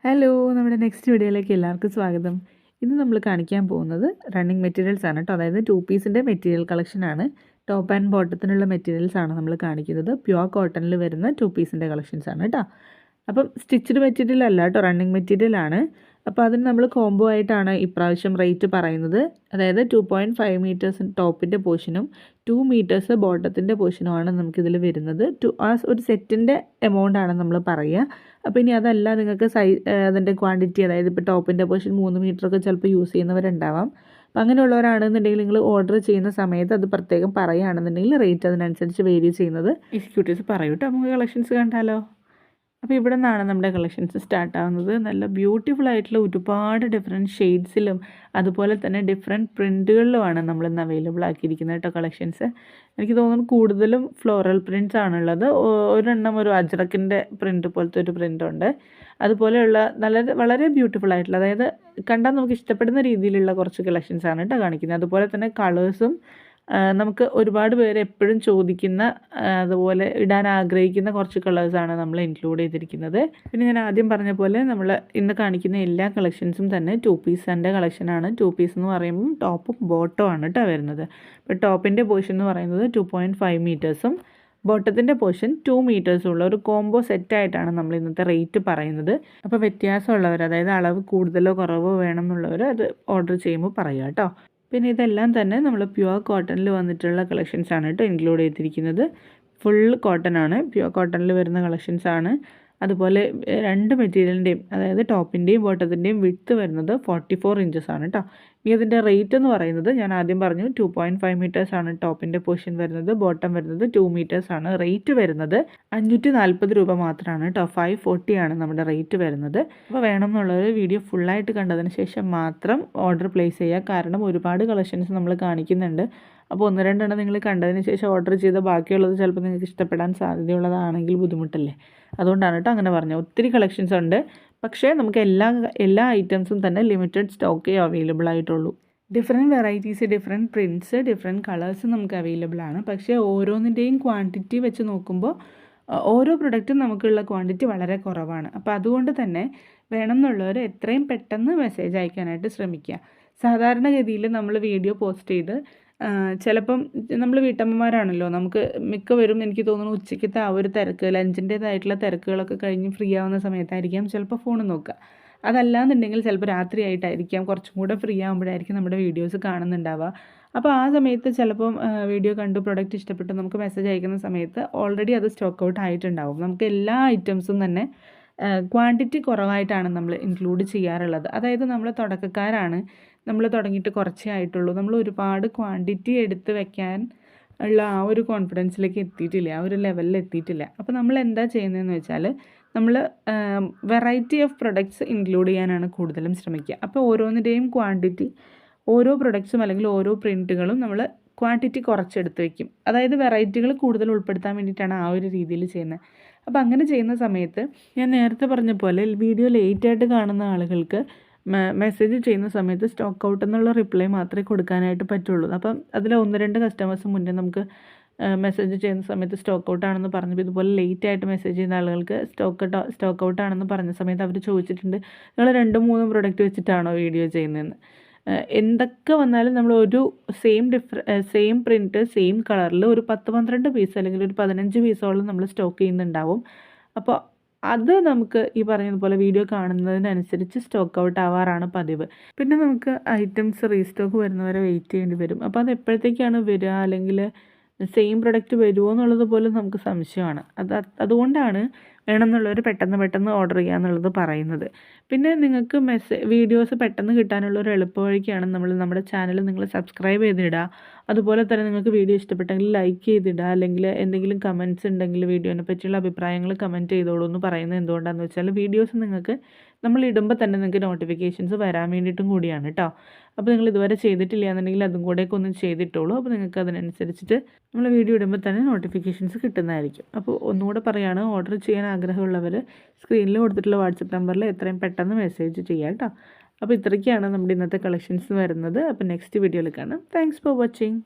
Hello, നമ്മുടെ next വീഡിയോയിലേക്ക് എല്ലാവർക്കും സ്വാഗതം. ഇന്ന് നമ്മൾ കാണിക്കാൻ പോകുന്നത് റണ്ണിങ് മെറ്റീരിയൽസ് ആണ് കേട്ടോ. അതായത് 2 പീസിൻ്റെ മെറ്റീരിയൽ കളക്ഷനാണ്. ടോപ്പ് ആൻഡ് ബോട്ടത്തിനുള്ള മെറ്റീരിയൽസ് ആണ് നമ്മൾ കാണിക്കുന്നത്. പ്യുവർ കോട്ടണിൽ വരുന്ന 2 പീസിൻ്റെ കളക്ഷൻസ് ആണ് കേട്ടോ. അപ്പം സ്റ്റിച്ച്ഡ് മെറ്റീരിയൽ അല്ല കേട്ടോ, റണ്ണിങ് മെറ്റീരിയൽ ആണ്. അപ്പോൾ അതിന് നമ്മൾ കോംബോ ആയിട്ടാണ് ഇപ്രാവശ്യം റേറ്റ് പറയുന്നത്. അതായത് 2.5 മീറ്റേഴ്സ് ടോപ്പിൻ്റെ പോർഷനും 2 മീറ്റേഴ്സ് ബോട്ടത്തിൻ്റെ പോർഷനുമാണ് നമുക്കിതിൽ വരുന്നത്. ഒരു സെറ്റിൻ്റെ എമൗണ്ട് ആണ് നമ്മൾ പറയുക. അപ്പോൾ ഇനി അതല്ല, നിങ്ങൾക്ക് അതിൻ്റെ ക്വാണ്ടിറ്റി, അതായത് ഇപ്പോൾ ടോപ്പിൻ്റെ പോർഷൻ 3 മീറ്ററൊക്കെ ചിലപ്പോൾ യൂസ് ചെയ്യുന്നവരുണ്ടാവാം. അപ്പോൾ അങ്ങനെയുള്ളവരാണെന്നുണ്ടെങ്കിൽ നിങ്ങൾ ഓർഡർ ചെയ്യുന്ന സമയത്ത് അത് പ്രത്യേകം പറയുകയാണെന്നുണ്ടെങ്കിൽ റേറ്റ് അതിനനുസരിച്ച് വേരി ചെയ്യുന്നത് എക്സിക്യൂട്ടീവ്സ് പറയൂ കേട്ടോ. നമുക്ക് കളക്ഷൻസ് കണ്ടാലോ. അപ്പോൾ ഇവിടെ നിന്നാണ് നമ്മുടെ കളക്ഷൻസ് സ്റ്റാർട്ട് ആവുന്നത്. നല്ല ബ്യൂട്ടിഫുൾ ആയിട്ടുള്ള ഒരുപാട് ഡിഫറെൻറ്റ് ഷെയ്ഡ്സിലും അതുപോലെ തന്നെ ഡിഫറെൻറ്റ് പ്രിൻറ്റുകളിലുമാണ് നമ്മളിന്ന് അവൈലബിൾ ആക്കിയിരിക്കുന്നത് കേട്ടോ കളക്ഷൻസ്. എനിക്ക് തോന്നുന്നു കൂടുതലും ഫ്ലോറൽ പ്രിൻറ്റ്സ് ആണുള്ളത്. ഒരെണ്ണം ഒരു അജ്രക്കിൻ്റെ പ്രിൻറ്റ് പോലത്തെ ഒരു പ്രിൻ്റുണ്ട്. അതുപോലെയുള്ള വളരെ ബ്യൂട്ടിഫുൾ ആയിട്ടുള്ള, അതായത് കണ്ടാൽ നമുക്ക് ഇഷ്ടപ്പെടുന്ന രീതിയിലുള്ള കുറച്ച് കളക്ഷൻസാണ് കേട്ടോ കാണിക്കുന്നത്. അതുപോലെ തന്നെ കളേഴ്സും നമുക്ക് ഒരുപാട് പേര് എപ്പോഴും ചോദിക്കുന്ന, അതുപോലെ ഇടാൻ ആഗ്രഹിക്കുന്ന കുറച്ച് കളേഴ്സാണ് നമ്മൾ ഇൻക്ലൂഡ് ചെയ്തിരിക്കുന്നത്. പിന്നെ ഞാൻ ആദ്യം പറഞ്ഞ പോലെ നമ്മൾ ഇന്ന് കാണിക്കുന്ന എല്ലാ കളക്ഷൻസും തന്നെ 2 പീസിൻ്റെ കളക്ഷനാണ്. 2 പീസ് എന്ന് പറയുമ്പോൾ ടോപ്പും ബോട്ടവും ആണ് കേട്ടോ വരുന്നത്. ഇപ്പോൾ ടോപ്പിൻ്റെ പോർഷൻ എന്ന് പറയുന്നത് 2.5 മീറ്റേഴ്സും ബോട്ടത്തിൻ്റെ പോർഷൻ 2 മീറ്റേഴ്സും ഉള്ള ഒരു കോംബോ സെറ്റായിട്ടാണ് നമ്മൾ ഇന്നത്തെ റേറ്റ് പറയുന്നത്. അപ്പോൾ വ്യത്യാസമുള്ളവർ, അതായത് അളവ് കൂടുതലോ കുറവോ വേണം എന്നുള്ളവർ അത് ഓർഡർ ചെയ്യുമ്പോൾ പറയുക കേട്ടോ. പിന്നെ ഇതെല്ലാം തന്നെ നമ്മൾ പ്യുവർ കോട്ടണിൽ വന്നിട്ടുള്ള കളക്ഷൻസാണ് കേട്ടോ ഇൻക്ലൂഡ് ചെയ്തിരിക്കുന്നത്. ഫുൾ കോട്ടൺ ആണ്, പ്യുവർ കോട്ടണിൽ വരുന്ന കളക്ഷൻസാണ്. അതുപോലെ രണ്ട് മെറ്റീരിയലിൻ്റെയും, അതായത് ടോപ്പിൻ്റെയും ബോട്ടത്തിൻ്റെയും വിഡ്ത്ത് വരുന്നത് 44 ഇഞ്ചസ് ആണ് കേട്ടോ. ഇനി അതിൻ്റെ റേറ്റ് എന്ന് പറയുന്നത് ഞാൻ ആദ്യം പറഞ്ഞു 2.5 മീറ്റേഴ്സ് ആണ് ടോപ്പിൻ്റെ പോർഷൻ വരുന്നത്. ബോട്ടം വരുന്നത് 2 മീറ്റേഴ്സ് ആണ്. റേറ്റ് വരുന്നത് 540 രൂപ മാത്രമാണ് കേട്ടോ. 540 ആണ് നമ്മുടെ റേറ്റ് വരുന്നത്. അപ്പോൾ വേണമെന്നുള്ളൊരു വീഡിയോ ഫുള്ളായിട്ട് കണ്ടതിന് ശേഷം മാത്രം ഓർഡർ പ്ലേസ് ചെയ്യുക. കാരണം ഒരുപാട് കളക്ഷൻസ് നമ്മൾ കാണിക്കുന്നുണ്ട്. അപ്പോൾ 1-2 നിങ്ങൾ കണ്ടതിന് ശേഷം ഓർഡർ ചെയ്ത ബാക്കിയുള്ളത് ചിലപ്പോൾ നിങ്ങൾക്ക് ഇഷ്ടപ്പെടാൻ സാധ്യതയുള്ളതാണെങ്കിൽ ബുദ്ധിമുട്ടല്ലേ. അതുകൊണ്ടാണ് കേട്ടോ അങ്ങനെ പറഞ്ഞത്. ഒത്തിരി കളക്ഷൻസ് ഉണ്ട്, പക്ഷേ നമുക്ക് എല്ലാ ഐറ്റംസും തന്നെ ലിമിറ്റഡ് സ്റ്റോക്കേ അവൈലബിൾ ആയിട്ടുള്ളൂ. Different varieties, different prints, different colours നമുക്ക് അവൈലബിൾ ആണ്. പക്ഷേ ഓരോന്നിൻ്റെയും ക്വാണ്ടിറ്റി വെച്ച് നോക്കുമ്പോൾ ഓരോ പ്രൊഡക്റ്റും നമുക്കുള്ള ക്വാണ്ടിറ്റി വളരെ കുറവാണ്. അപ്പോൾ അതുകൊണ്ട് തന്നെ വേണമെന്നുള്ളവർ എത്രയും പെട്ടെന്ന് മെസ്സേജ് അയക്കാനായിട്ട് ശ്രമിക്കുക. സാധാരണഗതിയിൽ നമ്മൾ വീഡിയോ പോസ്റ്റ് ചെയ്ത് ചിലപ്പം നമ്മൾ വീട്ടമ്മമാരാണല്ലോ, നമുക്ക് മിക്കവരും എനിക്ക് തോന്നുന്നു ഉച്ചയ്ക്കത്തെ ആ ഒരു തിരക്ക്, ലഞ്ചിൻ്റേതായിട്ടുള്ള തിരക്കുകളൊക്കെ കഴിഞ്ഞ് ഫ്രീ ആവുന്ന സമയത്തായിരിക്കാം ചിലപ്പോൾ ഫോൺ നോക്കുക. അതല്ലാന്നുണ്ടെങ്കിൽ ചിലപ്പോൾ രാത്രി ആയിട്ടായിരിക്കാം, കുറച്ചും കൂടെ ഫ്രീ ആകുമ്പോഴായിരിക്കും നമ്മുടെ വീഡിയോസ് കാണുന്നുണ്ടാവുക. അപ്പോൾ ആ സമയത്ത് ചിലപ്പം വീഡിയോ കണ്ട് പ്രൊഡക്റ്റ് ഇഷ്ടപ്പെട്ട് നമുക്ക് മെസ്സേജ് അയക്കുന്ന സമയത്ത് ഓൾറെഡി അത് സ്റ്റോക്ക് ഔട്ട് ആയിട്ടുണ്ടാവും. നമുക്ക് എല്ലാ ഐറ്റംസും തന്നെ ക്വാണ്ടിറ്റി കുറവായിട്ടാണ് നമ്മൾ ഇൻക്ലൂഡ് ചെയ്യാറുള്ളത്. അതായത് നമ്മൾ തുടക്കക്കാരാണ്, നമ്മൾ തുടങ്ങിയിട്ട് കുറച്ചേ ആയിട്ടുള്ളൂ, നമ്മൾ ഒരുപാട് ക്വാണ്ടിറ്റി എടുത്ത് വെക്കാൻ ഉള്ള ആ ഒരു കോൺഫിഡൻസിലേക്ക് എത്തിയിട്ടില്ല, ആ ഒരു ലെവലിൽ എത്തിയിട്ടില്ല. അപ്പോൾ നമ്മൾ എന്താ ചെയ്യുന്നതെന്ന് വെച്ചാൽ നമ്മൾ വെറൈറ്റി ഓഫ് പ്രൊഡക്ട്സ് ഇൻക്ലൂഡ് ചെയ്യാനാണ് കൂടുതലും ശ്രമിക്കുക. അപ്പോൾ ഓരോന്നിൻ്റെയും ക്വാണ്ടിറ്റി, ഓരോ പ്രൊഡക്ട്സും അല്ലെങ്കിൽ ഓരോ പ്രിൻറ്റുകളും നമ്മൾ ക്വാണ്ടിറ്റി കുറച്ചെടുത്ത് വയ്ക്കും. അതായത് വെറൈറ്റികൾ കൂടുതൽ ഉൾപ്പെടുത്താൻ വേണ്ടിയിട്ടാണ് ആ ഒരു രീതിയിൽ ചെയ്യുന്നത്. അപ്പോൾ അങ്ങനെ ചെയ്യുന്ന സമയത്ത് ഞാൻ നേരത്തെ പറഞ്ഞ പോലെ വീഡിയോ ലേറ്റായിട്ട് കാണുന്ന ആളുകൾക്ക് മെസ്സേജ് ചെയ്യുന്ന സമയത്ത് സ്റ്റോക്ക് ഔട്ട് എന്നുള്ള റിപ്ലൈ മാത്രമേ കൊടുക്കാനായിട്ട് പറ്റുള്ളൂ. അപ്പം അതിൽ 1-2 കസ്റ്റമേഴ്സ് മുന്നേ നമുക്ക് മെസ്സേജ് ചെയ്യുന്ന സമയത്ത് സ്റ്റോക്ക് ഔട്ട് ആണെന്ന് പറഞ്ഞപ്പോൾ ഇതുപോലെ ലേറ്റായിട്ട് മെസ്സേജ് ചെയ്യുന്ന ആളുകൾക്ക് സ്റ്റോക്ക് ഔട്ട് ആണെന്ന് പറഞ്ഞ സമയത്ത് അവർ ചോദിച്ചിട്ടുണ്ട്, നിങ്ങൾ 2-3 പ്രൊഡക്റ്റ് വെച്ചിട്ടാണോ വീഡിയോ ചെയ്യുന്നതെന്ന്. എന്തൊക്കെ വന്നാലും നമ്മൾ ഒരു സെയിം പ്രിൻറ്റ് സെയിം കളറിൽ ഒരു 10-12 പീസ് അല്ലെങ്കിൽ ഒരു 15 പീസോളം നമ്മൾ സ്റ്റോക്ക് ചെയ്യുന്നുണ്ടാവും. അപ്പോൾ അത് നമുക്ക് ഈ പറയുന്നതുപോലെ വീഡിയോ കാണുന്നതിനനുസരിച്ച് സ്റ്റോക്ക് ഔട്ട് ആവാറാണ് പതിവ്. പിന്നെ നമുക്ക് ഐറ്റംസ് റീസ്റ്റോക്ക് വരുന്നവരെ വെയിറ്റ് ചെയ്യേണ്ടി വരും. അപ്പോൾ അത് എപ്പോഴത്തേക്കാണ് വരിക, അല്ലെങ്കിൽ സെയിം പ്രൊഡക്റ്റ് വരുമോ എന്നുള്ളത് പോലും നമുക്ക് സംശയമാണ്. അതുകൊണ്ടാണ് വേണമെന്നുള്ളവർ പെട്ടെന്ന് ഓർഡർ ചെയ്യുക എന്നുള്ളത് പറയുന്നത്. പിന്നെ നിങ്ങൾക്ക് വീഡിയോസ് പെട്ടെന്ന് കിട്ടാനുള്ള ഒരു എളുപ്പവഴിക്കാണ് നമ്മുടെ ചാനൽ നിങ്ങൾ സബ്സ്ക്രൈബ് ചെയ്തിടുക. അതുപോലെ തന്നെ നിങ്ങൾക്ക് വീഡിയോ ഇഷ്ടപ്പെട്ടെങ്കിൽ ലൈക്ക് ചെയ്തിടുക, അല്ലെങ്കിൽ എന്തെങ്കിലും കമൻറ്റ്സ് ഉണ്ടെങ്കിൽ വീഡിയോനെ പറ്റിയുള്ള അഭിപ്രായങ്ങൾ കമൻറ്റ് ചെയ്തോളൂ എന്ന് പറയുന്നത് എന്തുകൊണ്ടാണെന്ന് വെച്ചാൽ വീഡിയോസ് നിങ്ങൾക്ക് നമ്മൾ ഇടുമ്പോൾ തന്നെ നിങ്ങൾക്ക് നോട്ടിഫിക്കേഷൻസ് വരാൻ വേണ്ടിയിട്ടും കൂടിയാണ് കേട്ടോ. അപ്പോൾ നിങ്ങൾ ഇതുവരെ ചെയ്തിട്ടില്ല എന്നുണ്ടെങ്കിൽ അതും കൂടെയൊക്കെ ഒന്ന് ചെയ്തിട്ടോളൂ. അപ്പോൾ നിങ്ങൾക്ക് അതിനനുസരിച്ചിട്ട് നമ്മൾ വീഡിയോ ഇടുമ്പോൾ തന്നെ നോട്ടിഫിക്കേഷൻസ് കിട്ടുന്നതായിരിക്കും. അപ്പോൾ ഒന്നുകൂടെ പറയുകയാണ്, ഓർഡർ ചെയ്യാൻ ആഗ്രഹമുള്ളവർ സ്ക്രീനിൽ കൊടുത്തിട്ടുള്ള വാട്സപ്പ് നമ്പറിൽ എത്രയും പെട്ടെന്ന് മെസ്സേജ് ചെയ്യാം കേട്ടോ. അപ്പോൾ ഇത്രയ്ക്കാണ് നമ്മുടെ ഇന്നത്തെ കളക്ഷൻസ് വരുന്നത്. അപ്പോൾ നെക്സ്റ്റ് വീഡിയോയിൽ കാണാം. Thanks for watching.